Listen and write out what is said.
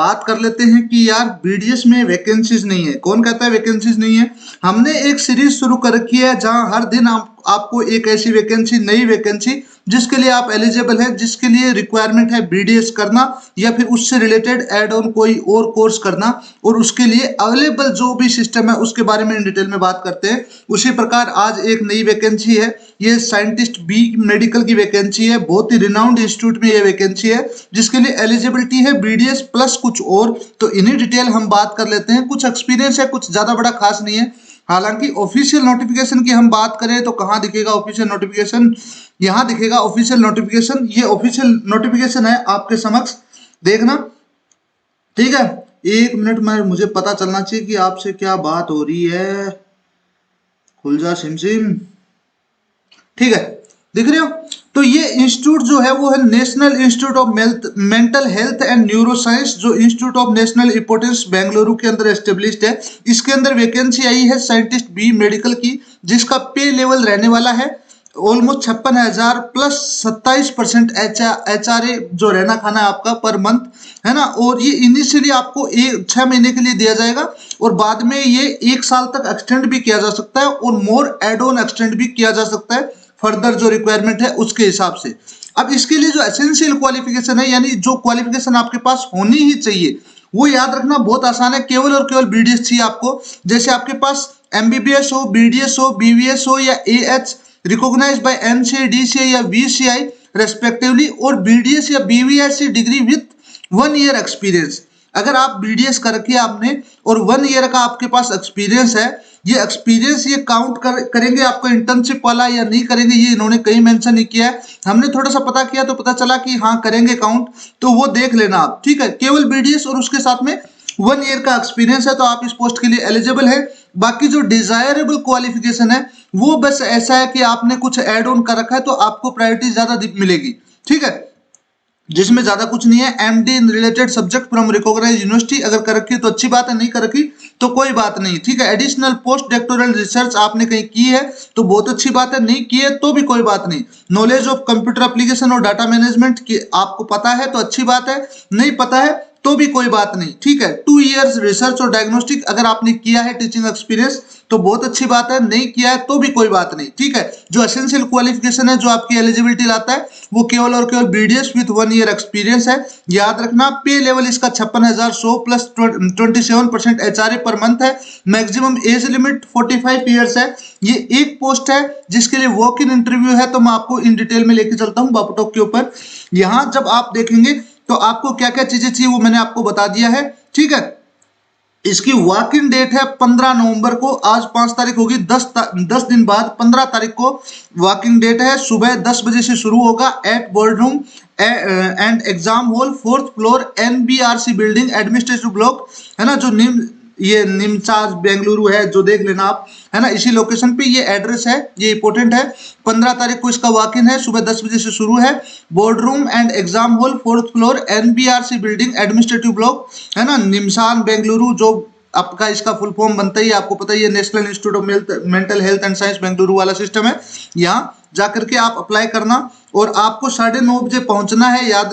बात कर लेते हैं कि यार बीडीएस में वैकेंसीज नहीं है। कौन कहता है वैकेंसीज नहीं है? हमने एक सीरीज शुरू कर रखी है जहां हर दिन आपको एक ऐसी वैकेंसी, नई वैकेंसी जिसके लिए आप एलिजिबल हैं, जिसके लिए रिक्वायरमेंट है बीडीएस करना या फिर उससे रिलेटेड एड ऑन कोई और कोर्स करना, और उसके लिए अवेलेबल जो भी सिस्टम है उसके बारे में इन डिटेल में बात करते हैं। उसी प्रकार आज एक नई वैकेंसी है, ये साइंटिस्ट बी मेडिकल की वैकेंसी है। बहुत ही रिनाउंड इंस्टीट्यूट में ये वैकेंसी है जिसके लिए एलिजिबिलिटी है बीडीएस प्लस कुछ और। तो इन्हीं डिटेल हम बात कर लेते हैं। कुछ एक्सपीरियंस है, कुछ ज्यादा बड़ा खास नहीं है। हालांकि ऑफिशियल नोटिफिकेशन की हम बात करें तो कहां दिखेगा ऑफिशियल नोटिफिकेशन? यहां दिखेगा ऑफिशियल नोटिफिकेशन। ये ऑफिशियल नोटिफिकेशन है, आपके समक्ष देखना, ठीक है। एक मिनट में मुझे पता चलना चाहिए कि आपसे क्या बात हो रही है। खुल जा सिमसिम, ठीक है, दिख रहे हो? तो ये इंस्टीट्यूट जो है वो है National Institute of Mental Health and Neuro Science, जो institute of national importance Bengaluru के अंदर एस्टेब्लिश्ड है। इसके अंदर वैकेंसी आई है साइंटिस्ट बी मेडिकल की, जिसका पे लेवल रहने वाला है ऑलमोस्ट 56,000 प्लस 27% HRA जो रहना खाना आपका पर मंथ, है ना। और ये इनिशियली आपको 6 महीने के लिए दिया जाएगा और बाद में ये 1 साल तक एक्सटेंड भी किया जा सकता है और मोर एड ऑन एक्सटेंड भी किया जा सकता है फर्दर जो रिक्वायरमेंट है उसके हिसाब से। अब इसके लिए जो एसेंशियल क्वालिफिकेशन है, यानी जो क्वालिफिकेशन आपके पास होनी ही चाहिए, वो याद रखना बहुत आसान है। केवल और केवल बीडीएस चाहिए आपको। जैसे आपके पास एमबीबीएस हो, बीडीएस हो, बीवीएस हो या AH recognised by NCA, DCA या वीसीआई रेस्पेक्टिवली, और बीडीएस या BVS degree with 1 year experience. अगर आप बीडीएस कर रखी है आपने और 1 ईयर का आपके पास एक्सपीरियंस है, ये एक्सपीरियंस ये काउंट करेंगे आपको इंटर्नशिप वाला या नहीं करेंगे, ये इन्होंने कहीं मेंशन नहीं किया है। हमने थोड़ा सा पता किया तो पता चला कि हाँ करेंगे काउंट, तो वो देख लेना आप, ठीक है। केवल बीडीएस और उसके साथ में 1 ईयर का एक्सपीरियंस है तो आप इस पोस्ट के लिए एलिजिबल है। बाकी जो डिजायरेबल क्वालिफिकेशन है वो बस ऐसा है कि आपने कुछ एड ऑन कर रखा है तो आपको प्रायोरिटी ज्यादा मिलेगी, ठीक है, जिसमें ज्यादा कुछ नहीं है। MD in related subject from recognised university, अगर कर रखी है तो अच्छी बात है, नहीं कर रखी तो कोई बात नहीं, ठीक है। एडिशनल पोस्ट डॉक्टोरल रिसर्च आपने कहीं की है तो बहुत अच्छी बात है, नहीं की है तो भी कोई बात नहीं। नॉलेज ऑफ कंप्यूटर एप्लीकेशन और डाटा मैनेजमेंट की आपको पता है तो अच्छी बात है, नहीं पता है तो भी कोई बात नहीं, ठीक है। 2 इयर्स रिसर्च और डायग्नोस्टिक अगर आपने किया है टीचिंग एक्सपीरियंस तो बहुत अच्छी बात है, नहीं किया है तो भी कोई बात नहीं, ठीक है। जो एसेंशियल क्वालिफिकेशन है जो आपकी एलिजिबिलिटी लाता है वो केवल और केवल बीडीएस विथ 1 ईयर एक्सपीरियंस है। याद रखना पे लेवल इसका 56,100 प्लस 27% एचआरए पर मंथ है। मैक्सिमम एज लिमिट 45 ईयर्स है। ये एक पोस्ट है जिसके लिए वॉक इन इंटरव्यू है, तो मैं आपको इन डिटेल में लेके चलता हूँ बापुटॉक के ऊपर। यहाँ जब आप देखेंगे तो आपको क्या क्या चीजें चाहिए वो मैंने आपको बता दिया है, ठीक है। इसकी वॉक इन डेट है 15 नवंबर को, आज 5 तारीख होगी, 10 दिन बाद 15 तारीख को वॉकिंग डेट है। सुबह 10 बजे से शुरू होगा at board room and exam hall 4th floor NBRC building administrative block, है ना, जो निमसाज बेंगलुरु है, जो देख लेना आप, है ना, इसी लोकेशन पे ये एड्रेस है, ये इंपॉर्टेंट है। 15 तारीख को इसका वॉक इन है, सुबह 10 बजे से शुरू है। Board room and exam hall 4th floor NBRC building administrative block, है ना, निमसान बेंगलुरु, जो आपका इसका फुल फॉर्म बनता ही आपको पता ही है, National Institute of Mental Health and science Bengaluru वाला सिस्टम है। यहाँ जाकर के आप अप्लाई करना और आपको 9:30 बजे पहुंचना है। याद